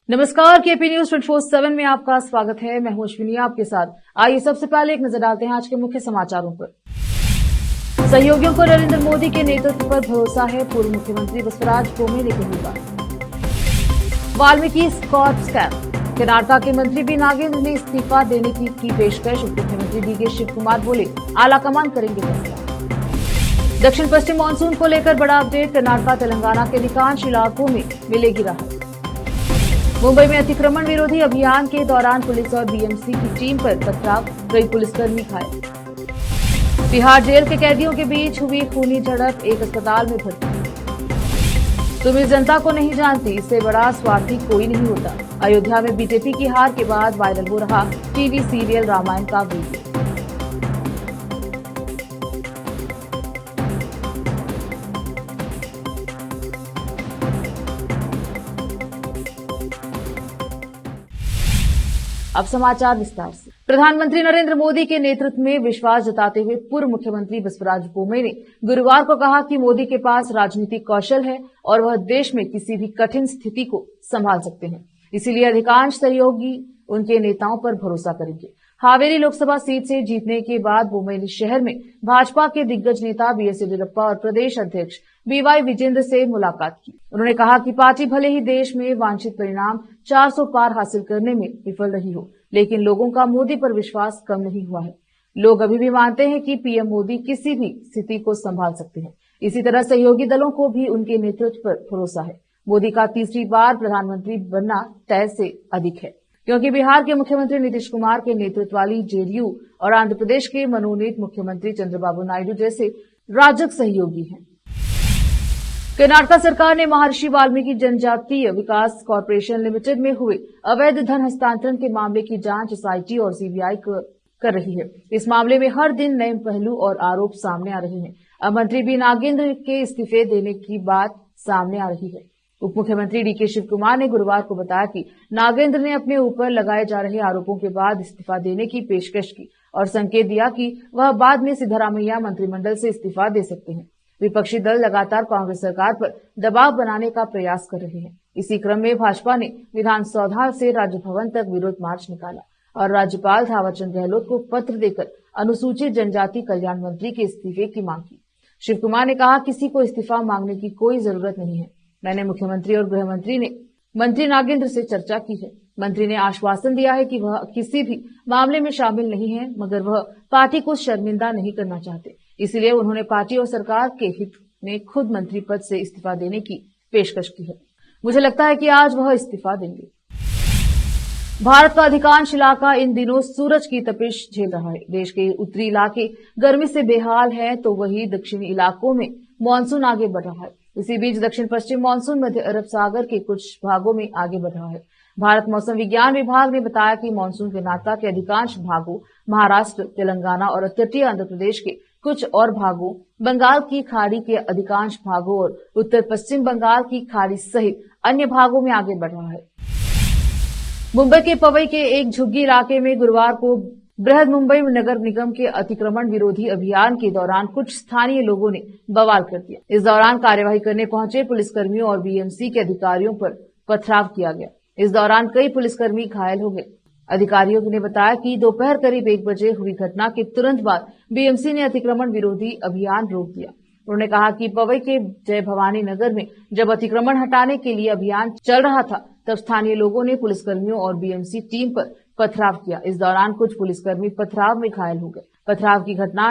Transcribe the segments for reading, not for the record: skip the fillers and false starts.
नमस्कार, KP news 24/7 में आपका स्वागत है। मैं हूं अश्विनी आपके साथ। आइए सबसे पहले एक नजर डालते हैं आज के मुख्य समाचारों पर। सहयोगियों को नरेंद्र मोदी के नेतृत्व पर भरोसा है, पूर्व मुख्यमंत्री बसवराज बोम्मे ने कही बात। वाल्मीकि स्कॉट स्कैम, कर्नाटक के मंत्री बी नागेंद्र ने इस्तीफा देने की पेशकश। उप मुख्यमंत्री डीके शिव कुमार बोले, आलाकमान करेंगे फैसला। दक्षिण पश्चिम मानसून को लेकर बड़ा अपडेट, कर्नाटक तेलंगाना के अधिकांश इलाकों में मिलेगी राहत। मुंबई में अतिक्रमण विरोधी अभियान के दौरान पुलिस और बीएमसी की टीम पर पथराव, कई पुलिसकर्मी घायल। बिहार जेल के कैदियों के बीच हुई खूनी झड़प, एक अस्पताल में भर्ती। तुम इस जनता को नहीं जानती, इससे बड़ा स्वार्थी कोई नहीं होता। अयोध्या में बीजेपी की हार के बाद वायरल हो रहा टीवी सीरियल रामायण का वीडियो। अब समाचार विस्तार से। प्रधानमंत्री नरेंद्र मोदी के नेतृत्व में विश्वास जताते हुए पूर्व मुख्यमंत्री बसवराज बोम्मे ने गुरुवार को कहा कि मोदी के पास राजनीतिक कौशल है और वह देश में किसी भी कठिन स्थिति को संभाल सकते हैं, इसीलिए अधिकांश सहयोगी उनके नेताओं पर भरोसा करेंगे। हावेरी लोकसभा सीट से जीतने के बाद बोम्मे ने शहर में भाजपा के दिग्गज नेता बीएस येदियुरप्पा और प्रदेश अध्यक्ष बीवाई विजेंद्र से मुलाकात की। उन्होंने कहा कि पार्टी भले ही देश में वांछित परिणाम 400 पार हासिल करने में विफल रही हो, लेकिन लोगों का मोदी पर विश्वास कम नहीं हुआ है। लोग अभी भी मानते हैं कि पीएम मोदी किसी भी स्थिति को संभाल सकते हैं। इसी तरह सहयोगी दलों को भी उनके नेतृत्व पर भरोसा है। मोदी का तीसरी बार प्रधानमंत्री बनना तय से अधिक है, क्योंकि बिहार के मुख्यमंत्री नीतीश कुमार के नेतृत्व वाली जेडीयू और आंध्र प्रदेश के मनोनीत मुख्यमंत्री चंद्रबाबू नायडू जैसे राजग सहयोगी हैं। कर्नाटक सरकार ने महर्षि वाल्मीकि जनजातीय विकास कॉर्पोरेशन लिमिटेड में हुए अवैध धन हस्तांतरण के मामले की जांच एसआईटी और सीबीआई कर रही है। इस मामले में हर दिन नए पहलू और आरोप सामने आ रहे हैं। अब मंत्री बी नागेंद्र के इस्तीफे देने की बात सामने आ रही है। उप मुख्यमंत्री डीके शिव कुमार ने गुरुवार को बताया कि नागेंद्र ने अपने ऊपर लगाए जा रहे आरोपों के बाद इस्तीफा देने की पेशकश की और संकेत दिया कि वह बाद में सिद्धरामैया मंत्रिमंडल से इस्तीफा दे सकते हैं। विपक्षी दल लगातार कांग्रेस सरकार पर दबाव बनाने का प्रयास कर रहे हैं। इसी क्रम में भाजपा ने विधानसौधा से राजभवन तक विरोध मार्च निकाला और राज्यपाल थावरचंद गहलोत को पत्र देकर अनुसूचित जनजाति कल्याण मंत्री के इस्तीफे की मांग की। शिव कुमार ने कहा, किसी को इस्तीफा मांगने की कोई जरूरत नहीं है। मैंने मुख्यमंत्री और गृह मंत्री ने मंत्री नागेंद्र से चर्चा की है। मंत्री ने आश्वासन दिया है कि वह किसी भी मामले में शामिल नहीं है, मगर वह पार्टी को शर्मिंदा नहीं करना चाहते। इसलिए उन्होंने पार्टी और सरकार के हित में खुद मंत्री पद से इस्तीफा देने की पेशकश की है। मुझे लगता है कि आज वह इस्तीफा देंगे। भारत का अधिकांश इलाका इन दिनों सूरज की तपिश झेल रहा है। देश के उत्तरी इलाके गर्मी से बेहाल है, तो वहीं दक्षिणी इलाकों में मानसून आगे बढ़ रहा है। इसी बीच दक्षिण पश्चिम मानसून मध्य अरब सागर के कुछ भागों में आगे बढ़ रहा है। भारत मौसम विज्ञान विभाग ने बताया कि मानसून कर्नाटक के अधिकांश भागों, महाराष्ट्र, तेलंगाना और तटीय आंध्र प्रदेश के कुछ और भागों, बंगाल की खाड़ी के अधिकांश भागों और उत्तर पश्चिम बंगाल की खाड़ी सहित अन्य भागों में आगे बढ़ रहा है। मुंबई के पवई के एक झुग्गी इलाके में गुरुवार को बृहद मुंबई नगर निगम के अतिक्रमण विरोधी अभियान के दौरान कुछ स्थानीय लोगों ने बवाल कर दिया। इस दौरान कार्यवाही करने पहुंचे पुलिसकर्मियों और बीएमसी के अधिकारियों पर पथराव किया गया। इस दौरान कई पुलिसकर्मी घायल हो गए। अधिकारियों ने बताया कि दोपहर करीब 1 बजे हुई घटना के तुरंत बाद बीएमसी ने अतिक्रमण विरोधी अभियान रोक दिया। उन्होंने कहा कि पवई के जय भवानी नगर में जब अतिक्रमण हटाने के लिए अभियान चल रहा था, तब स्थानीय लोगों ने पुलिसकर्मियों और बीएमसी टीम पर पथराव किया। इस दौरान कुछ पुलिसकर्मी पथराव में घायल हो गए। पथराव की घटना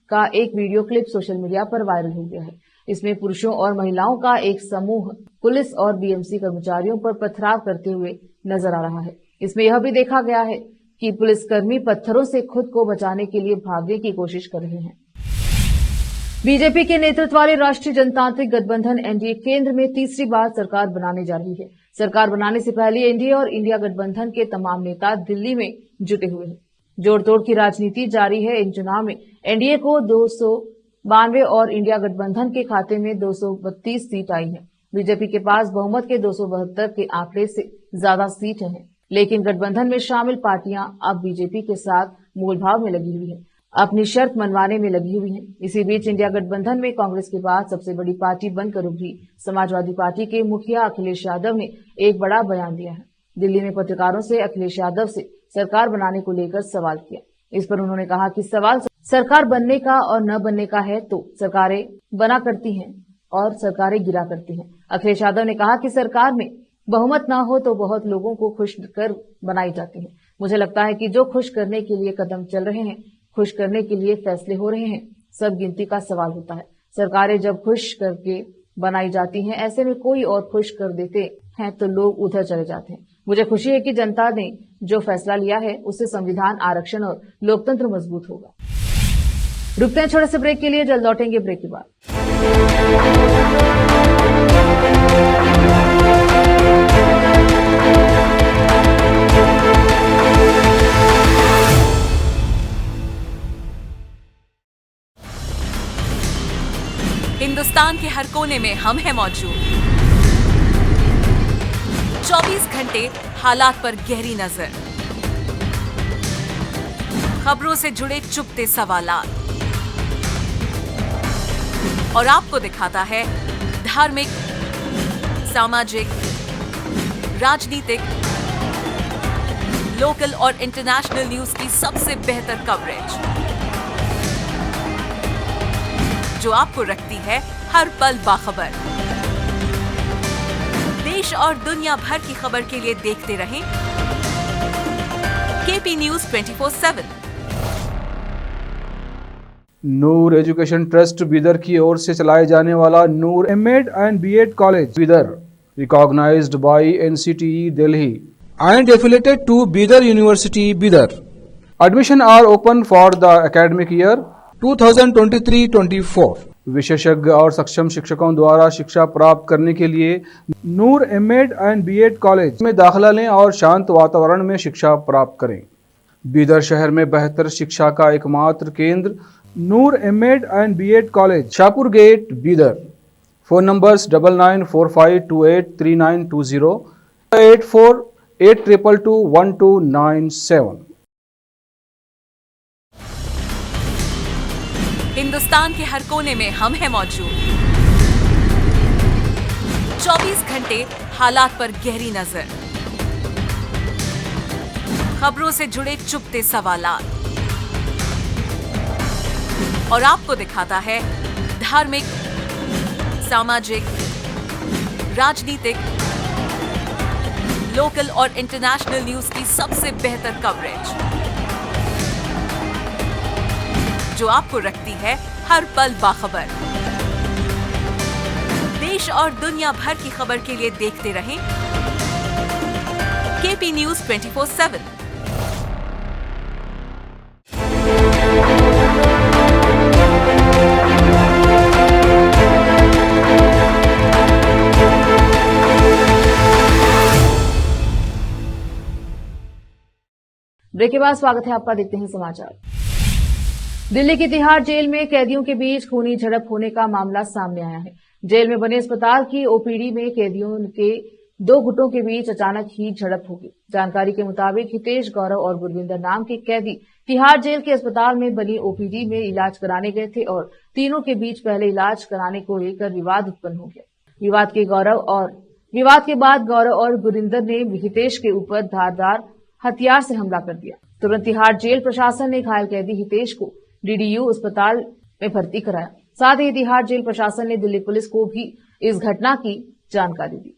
का एक वीडियो क्लिप सोशल मीडिया पर वायरल हो गया है। इसमें पुरुषों और महिलाओं का एक समूह पुलिस और बीएमसी कर्मचारियों पर पथराव करते हुए नजर आ रहा है। इसमें यह भी देखा गया है कि पुलिसकर्मी पत्थरों से खुद को बचाने के लिए भागने की कोशिश कर रहे हैं। बीजेपी के नेतृत्व वाले राष्ट्रीय जनतांत्रिक गठबंधन एनडीए केंद्र में तीसरी बार सरकार बनाने जा रही है। सरकार बनाने से पहले एनडीए और इंडिया गठबंधन के तमाम नेता दिल्ली में जुटे हुए हैं। जोड़ तोड़ की राजनीति जारी है। इन चुनाव में एनडीए को 292 और इंडिया गठबंधन के खाते में 232 सीट आई है। बीजेपी के पास बहुमत के 272 के आंकड़े से ज्यादा सीट हैं, लेकिन गठबंधन में शामिल पार्टियां अब बीजेपी के साथ मोलभाव में लगी हुई हैं, अपनी शर्त मनवाने में लगी हुई हैं। इसी बीच इंडिया गठबंधन में कांग्रेस के बाद सबसे बड़ी पार्टी बनकर उभरी समाजवादी पार्टी के मुखिया अखिलेश यादव ने एक बड़ा बयान दिया है। दिल्ली में पत्रकारों से अखिलेश यादव से सरकार बनाने को लेकर सवाल किया। इस पर उन्होंने कहा कि सवाल सरकार बनने का और न बनने का है तो सरकारें बना करती हैं और सरकारें गिरा करती हैं। अखिलेश यादव ने कहा कि सरकार में बहुमत ना हो तो बहुत लोगों को खुश कर बनाई जाती है। मुझे लगता है कि जो खुश करने के लिए कदम चल रहे हैं, खुश करने के लिए फैसले हो रहे हैं, सब गिनती का सवाल होता है। सरकारें जब खुश करके बनाई जाती हैं, ऐसे में कोई और खुश कर देते हैं तो लोग उधर चले जाते हैं। मुझे खुशी है कि जनता ने जो फैसला लिया है उससे संविधान, आरक्षण और लोकतंत्र मजबूत होगा। रुकते हैं छोटे से ब्रेक के लिए, जल्द लौटेंगे ब्रेक के बाद। हिंदुस्तान के हर कोने में हम हैं मौजूद। 24 घंटे हालात पर गहरी नजर, खबरों से जुड़े चुपते सवालात और आपको दिखाता है धार्मिक, सामाजिक, राजनीतिक, लोकल और इंटरनेशनल न्यूज की सबसे बेहतर कवरेज जो आपको रखती है हर पल बाखबर। देश और दुनिया भर की खबर के लिए देखते रहें KP news 24/7। Noor education trust Bidar की ओर से चलाए जाने वाला Noor MEd and BEd college Bidar, recognised by NCTE Delhi and affiliated to Bidar University, Bidar. Admission are open for the academic year 2023-24. विशेषज्ञ और सक्षम शिक्षकों द्वारा शिक्षा प्राप्त करने के लिए नूर एमएड एंड बीएड कॉलेज में दाखिला लें और शांत वातावरण में शिक्षा प्राप्त करें। बीदर शहर में बेहतर शिक्षा का एकमात्र केंद्र Noor MEd and BEd college, Shahpur gate, Bidar. Phone numbers 9945283920, 8482221297। Hindustan के हर कोने में हम हैं मौजूद। 24 घंटे हालात पर गहरी नजर, खबरों से जुड़े चुपते सवालात और आपको दिखाता है धार्मिक, सामाजिक, राजनीतिक, लोकल और इंटरनेशनल न्यूज की सबसे बेहतर कवरेज जो आपको रखती है हर पल बाखबर। देश और दुनिया भर की खबर के लिए देखते रहें केपी न्यूज 24/7। ब्रेक के बाद स्वागत है आपका, देखते हैं समाचार। दिल्ली की तिहाड़ जेल में कैदियों के बीच खूनी झड़प होने का मामला सामने आया है। जेल में बने अस्पताल की ओपीडी में कैदियों के दो गुटों के बीच अचानक ही झड़प हो गई। जानकारी के मुताबिक हितेश, गौरव और गुरविंदर नाम के कैदी तिहाड़ जेल के अस्पताल में बनी ओपीडी में इलाज कराने गए थे और तीनों के बीच पहले इलाज कराने को लेकर विवाद उत्पन्न हो गया। विवाद के बाद गौरव और गुरविंदर ने हितेश के ऊपर धारदार हथियार से हमला कर दिया। तुरंत तिहाड़ जेल प्रशासन ने घायल कैदी हितेश को डीडीयू अस्पताल में भर्ती कराया। साथ ही तिहाड़ जेल प्रशासन ने दिल्ली पुलिस को भी इस घटना की जानकारी दी।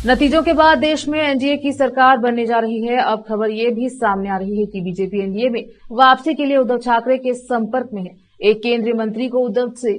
नतीजों के बाद देश में एनडीए की सरकार बनने जा रही है। अब खबर ये भी सामने आ रही है कि बीजेपी एनडीए में वापसी के लिए उद्धव ठाकरे के संपर्क में है। एक केंद्रीय मंत्री को उद्धव से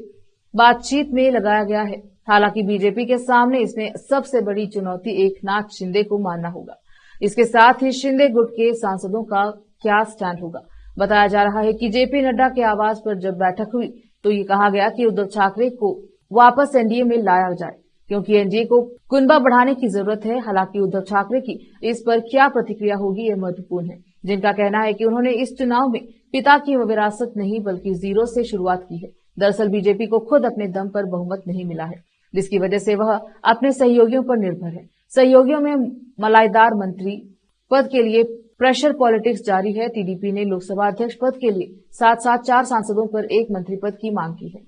बातचीत में लगाया गया है। हालांकि बीजेपी के सामने इसमें सबसे बड़ी चुनौती एकनाथ शिंदे को मानना होगा। इसके साथ ही शिंदे गुट के सांसदों का क्या स्टैंड होगा। बताया जा रहा है कि जेपी नड्डा के आवास पर जब बैठक हुई तो ये कहा गया कि उद्धव ठाकरे को वापस एनडीए में लाया जाए, क्योंकि एनडीए को कुनबा बढ़ाने की जरूरत है। हालांकि उद्धव ठाकरे की इस पर क्या प्रतिक्रिया होगी, यह महत्वपूर्ण है। जिनका कहना है कि उन्होंने इस चुनाव में पिता की विरासत नहीं बल्कि जीरो से शुरुआत की है। दरअसल बीजेपी को खुद अपने दम पर बहुमत नहीं मिला है, जिसकी वजह से वह अपने सहयोगियों पर निर्भर है। सहयोगियों में मलाईदार मंत्री पद के लिए प्रेशर पॉलिटिक्स जारी है। टीडीपी ने लोकसभा अध्यक्ष पद के लिए साथ 4 सांसदों पर एक मंत्री पद की मांग की है।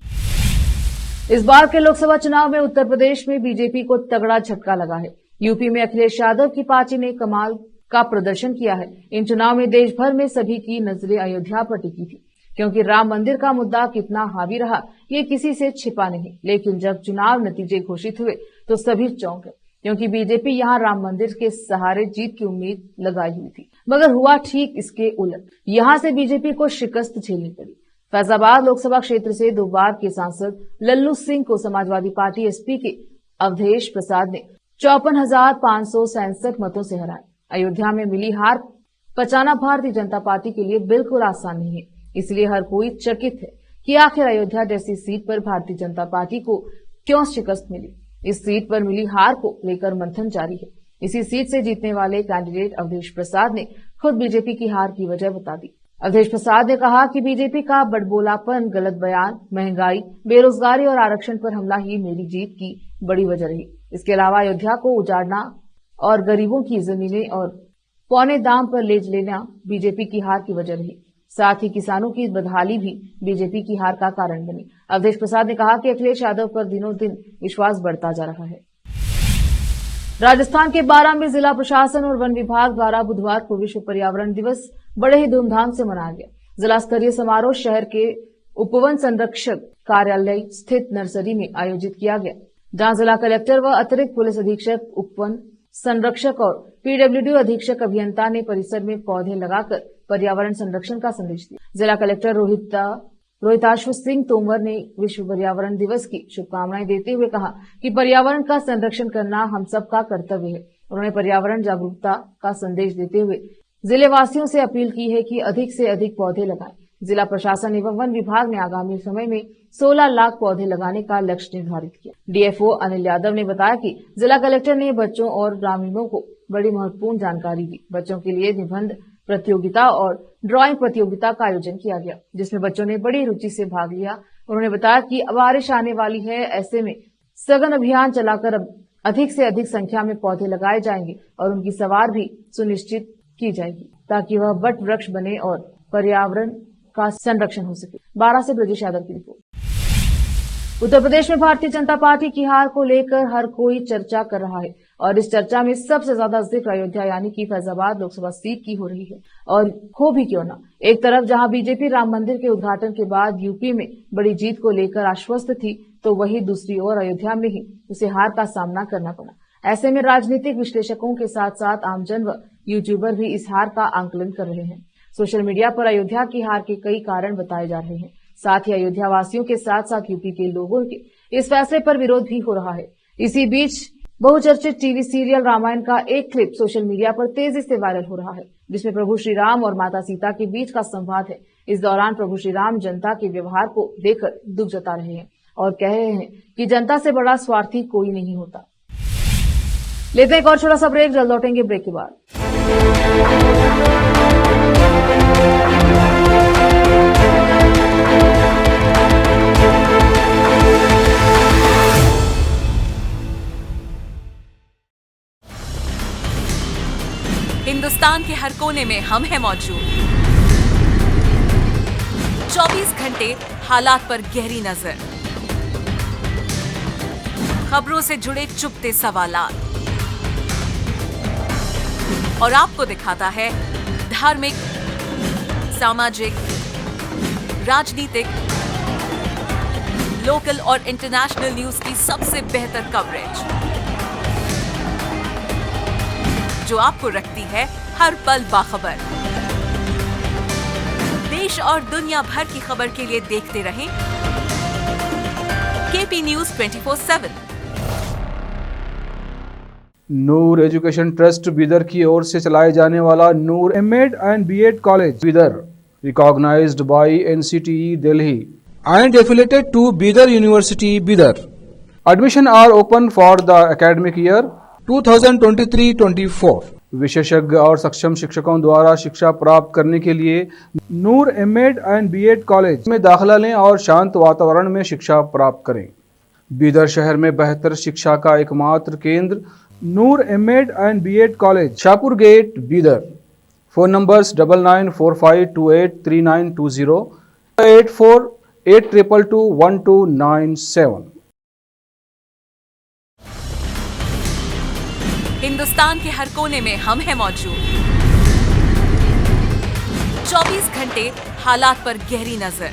इस बार के लोकसभा चुनाव में उत्तर प्रदेश में बीजेपी को तगड़ा झटका लगा है। यूपी में अखिलेश यादव की पार्टी ने कमाल का प्रदर्शन किया है। इन चुनाव में देश भर में सभी की नजरें अयोध्या पर टिकी थी, क्योंकि राम मंदिर का मुद्दा कितना हावी रहा ये किसी से छिपा नहीं। लेकिन जब चुनाव नतीजे घोषित हुए तो सभी चौंक गए, क्योंकि बीजेपी यहां राम मंदिर के सहारे जीत की उम्मीद लगाई हुई थी, मगर हुआ ठीक इसके उलट। यहां से बीजेपी को शिकस्त झेलनी पड़ी। फैजाबाद लोकसभा क्षेत्र से 2 बार के सांसद लल्लू सिंह को समाजवादी पार्टी एसपी के अवधेश प्रसाद ने 54,567 मतों से हराया। अयोध्या में मिली हार पचाना भारतीय जनता पार्टी के लिए बिल्कुल आसान नहीं है। इसलिए हर कोई चकित है कि आखिर अयोध्या जैसी सीट पर भारतीय जनता पार्टी को क्यों शिकस्त मिली। इस सीट पर मिली हार को लेकर मंथन जारी है। इसी सीट से जीतने वाले कैंडिडेट अवधेश प्रसाद ने खुद बीजेपी की हार की वजह बता दी। अवधेश प्रसाद ने कहा कि बीजेपी का बड़बोलापन, गलत बयान, महंगाई, बेरोजगारी और आरक्षण पर हमला ही मेरी जीत की बड़ी वजह रही। इसके अलावा अयोध्या को उजाड़ना और गरीबों की जमीनें और पौने दाम पर ले लेना बीजेपी की हार की वजह रही। साथ ही किसानों की बदहाली भी बीजेपी की हार का कारण बनी। अवधेश प्रसाद ने कहा कि अखिलेश यादव पर दिनों दिन विश्वास बढ़ता जा रहा है। राजस्थान के बारां में जिला प्रशासन और वन विभाग द्वारा बुधवार को विश्व पर्यावरण दिवस बड़े ही धूमधाम से मनाया गया। जिला स्तरीय समारोह शहर के उपवन संरक्षक कार्यालय स्थित नर्सरी में आयोजित किया गया, जहां जिला कलेक्टर व अतिरिक्त पुलिस अधीक्षक, उपवन संरक्षक और पीडब्ल्यूडी अधीक्षक अभियंता ने परिसर में पौधे लगाकर पर्यावरण संरक्षण का संदेश दिया। जिला कलेक्टर रोहिताश्व सिंह तोमर ने विश्व पर्यावरण दिवस की शुभकामनाएं देते हुए कहा कि पर्यावरण का संरक्षण करना हम सबका कर्तव्य है। उन्होंने पर्यावरण जागरूकता का संदेश देते हुए जिले वासियों से अपील की है कि अधिक से अधिक पौधे लगाएं। जिला प्रशासन एवं वन विभाग ने आगामी समय में 16 लाख पौधे लगाने का लक्ष्य निर्धारित किया। डीएफओ अनिल यादव ने बताया कि जिला कलेक्टर ने बच्चों और ग्रामीणों को बड़ी महत्वपूर्ण जानकारी दी। बच्चों के लिए निबंध प्रतियोगिता और ड्राइंग प्रतियोगिता का आयोजन किया गया, जिसमें बच्चों ने बड़ी रुचि से भाग लिया। उन्होंने बताया कि बारिश आने वाली है, ऐसे में सघन अभियान चलाकर अब अधिक से अधिक संख्या में पौधे लगाए जाएंगे और उनकी संवार भी सुनिश्चित की जाएगी, ताकि वह वट वृक्ष बने और पर्यावरण का संरक्षण हो सके। 12 से ब्रजेश यादव की रिपोर्ट। उत्तर प्रदेश में भारतीय जनता पार्टी की हार को लेकर हर कोई चर्चा कर रहा है और इस चर्चा में सबसे ज्यादा जिक्र अयोध्या यानी कि फैजाबाद लोकसभा सीट की हो रही है। और हो भी क्यों ना, एक तरफ जहां बीजेपी राम मंदिर के उद्घाटन के बाद यूपी में बड़ी जीत को लेकर आश्वस्त थी, तो वहीं दूसरी ओर अयोध्या में ही उसे हार का सामना करना पड़ा। ऐसे में राजनीतिक विश्लेषकों के साथ साथ आमजन व यूट्यूबर भी इस हार का आंकलन कर रहे हैं। सोशल मीडिया पर अयोध्या की हार के कई कारण बताए जा रहे हैं। साथ ही अयोध्या वासियों के साथ साथ यूपी के लोगों के इस फैसले पर विरोध भी हो रहा है। इसी बीच बहुचर्चित टीवी सीरियल रामायण का एक क्लिप सोशल मीडिया पर तेजी से वायरल हो रहा है, जिसमें प्रभु श्री राम और माता सीता के बीच का संवाद है। इस दौरान प्रभु श्री राम जनता के व्यवहार को देखकर दुख जता रहे हैं और कह रहे हैं कि जनता से बड़ा स्वार्थी कोई नहीं होता। लेते हैं एक और छोटा सा ब्रेक, जल्द लौटेंगे ब्रेक के बाद। हिंदुस्तान के हर कोने में हम हैं मौजूद। 24 घंटे हालात पर गहरी नजर, खबरों से जुड़े चुपते सवालात और आपको दिखाता है धार्मिक, सामाजिक, राजनीतिक, लोकल और इंटरनेशनल न्यूज की सबसे बेहतर कवरेज, जो आपको रखती है हर पल बाखबर। देश और दुनिया भर की खबर के लिए देखते रहें KP news 24/7। Noor education trust Bidar की ओर से चलाए जाने वाला Noor MEd and BEd college Bidar, recognised by NCTE Delhi and affiliated to Bidar University, Bidar. Admission are open for the academic year 2023-24. विशेषज्ञ और सक्षम शिक्षकों द्वारा शिक्षा प्राप्त करने के लिए नूर एमएड एंड बीएड कॉलेज में दाखिला लें और शांत वातावरण में शिक्षा प्राप्त करें। बीदर शहर में बेहतर शिक्षा का एकमात्र केंद्र Noor MEd and BEd college, Shahpur gate, Bidar. Phone numbers 9945283920, 8482221297। Hindustan के हर कोने में हम हैं मौजूद। 24 घंटे हालात पर गहरी नजर,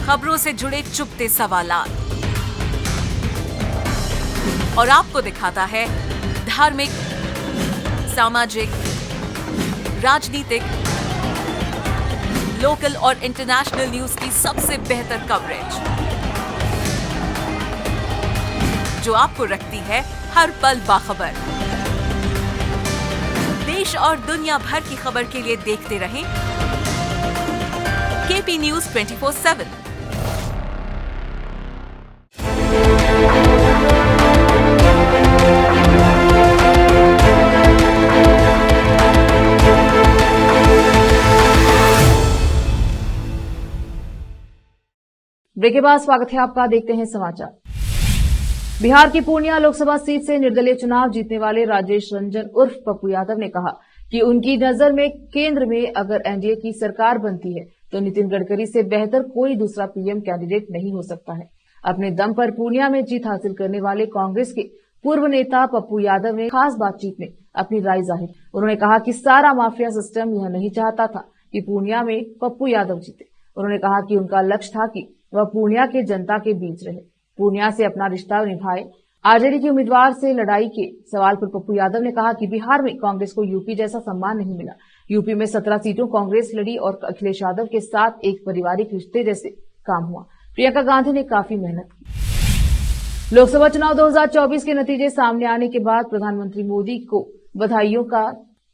खबरों से जुड़े चुपते सवालात, और आपको दिखाता है धार्मिक, सामाजिक, राजनीतिक, लोकल और इंटरनेशनल न्यूज की सबसे बेहतर कवरेज, जो आपको रखती है हर पल बाखबर। देश और दुनिया भर की खबर के लिए देखते रहें केपी न्यूज 24/7। ब्रेक के बाद स्वागत है आपका। देखते हैं समाचार। बिहार की पूर्णिया लोकसभा सीट से निर्दलीय चुनाव जीतने वाले राजेश रंजन उर्फ पप्पू यादव ने कहा कि उनकी नजर में केंद्र में अगर एनडीए की सरकार बनती है तो नितिन गडकरी से बेहतर कोई दूसरा पीएम कैंडिडेट नहीं हो सकता है। अपने दम पर पूर्णिया में जीत हासिल करने वाले कांग्रेस के पूर्व नेता पप्पू यादव ने खास बातचीत में अपनी राय जाहिर। उन्होंने कहा कि सारा माफिया सिस्टम यह नहीं चाहता था कि पूर्णिया में पप्पू यादव जीते। उन्होंने कहा कि उनका लक्ष्य था कि वह पूर्णिया के जनता के बीच रहे, पूर्णिया से अपना रिश्ता निभाए। आरजेडी के उम्मीदवार से लड़ाई के सवाल पर पप्पू यादव ने कहा कि बिहार में कांग्रेस को यूपी जैसा सम्मान नहीं मिला। यूपी में 17 सीटों कांग्रेस लड़ी और अखिलेश यादव के साथ एक पारिवारिक रिश्ते जैसे काम हुआ। प्रियंका गांधी ने काफी मेहनत की। लोकसभा चुनाव 2024 के नतीजे सामने आने के बाद प्रधानमंत्री मोदी को बधाइयों का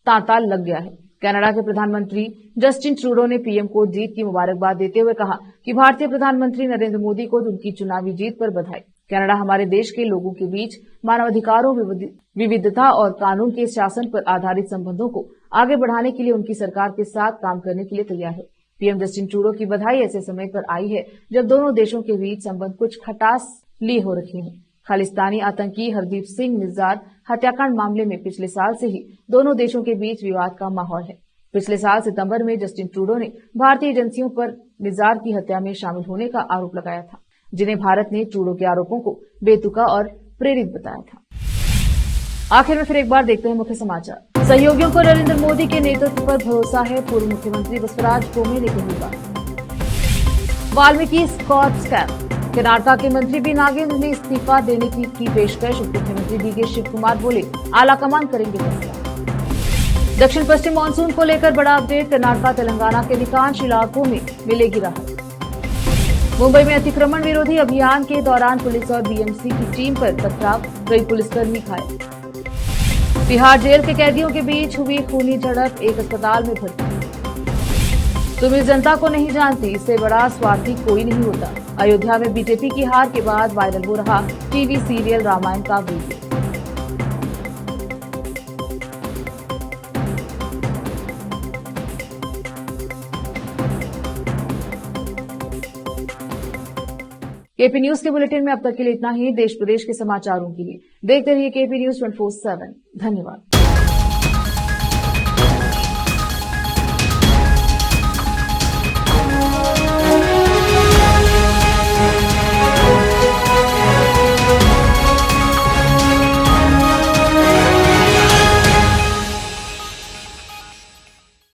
तांता लग गया है। कनाडा के प्रधानमंत्री जस्टिन ट्रूडो ने पीएम को जीत की मुबारकबाद देते हुए कहा कि भारतीय प्रधानमंत्री नरेंद्र मोदी को उनकी चुनावी जीत पर बधाई। कनाडा हमारे देश के लोगों के बीच मानवाधिकारों, विविधता और कानून के शासन पर आधारित संबंधों को आगे बढ़ाने के लिए उनकी सरकार के साथ काम करने के लिए तैयार है। पीएम जस्टिन ट्रूडो की बधाई ऐसे समय पर आई है जब दोनों देशों के बीच संबंध कुछ खटास लिए हो रखे हैं। खालिस्तानी आतंकी हरदीप सिंह निज्जार हत्याकांड मामले में पिछले साल से ही दोनों देशों के बीच विवाद का माहौल है। पिछले साल सितंबर में जस्टिन ट्रूडो ने भारतीय एजेंसियों पर निज्जार की हत्या में शामिल होने का आरोप लगाया था, जिन्हें भारत ने ट्रूडो के आरोपों को बेतुका और प्रेरित बताया था। आखिर में फिर एक बार देखते हैं मुख्य समाचार। सहयोगियों को नरेंद्र मोदी के नेतृत्व पर भरोसा है, पूर्व मुख्यमंत्री बसवराज बोम्मे ने कही बात। वाल्मीकि स्कॉट स्कैम, कर्नाटक के मंत्री बी नागेंद्र ने इस्तीफा देने की पेशकश। उप मुख्यमंत्री डीके शिव कुमार बोले आलाकमान करेंगे फैसला। दक्षिण पश्चिम मानसून को लेकर बड़ा अपडेट, कर्नाटक तेलंगाना के अधिकांश इलाकों में मिलेगी राहत। मुंबई में अतिक्रमण विरोधी अभियान के दौरान पुलिस और बीएमसी की टीम पर पथराव, कई पुलिसकर्मी घायल। तिहाड़ जेल के कैदियों के बीच हुई खूनी झड़प, एक अस्पताल में भर्ती। तुम इस जनता को नहीं जानती, इससे बड़ा स्वार्थी कोई नहीं होता। अयोध्या में बीजेपी की हार के बाद वायरल हो रहा टीवी सीरियल रामायण का वीडियो। केपी न्यूज के बुलेटिन में अब तक के लिए इतना ही। देश प्रदेश के समाचारों के लिए देखते रहिए केपी न्यूज 24/7। धन्यवाद।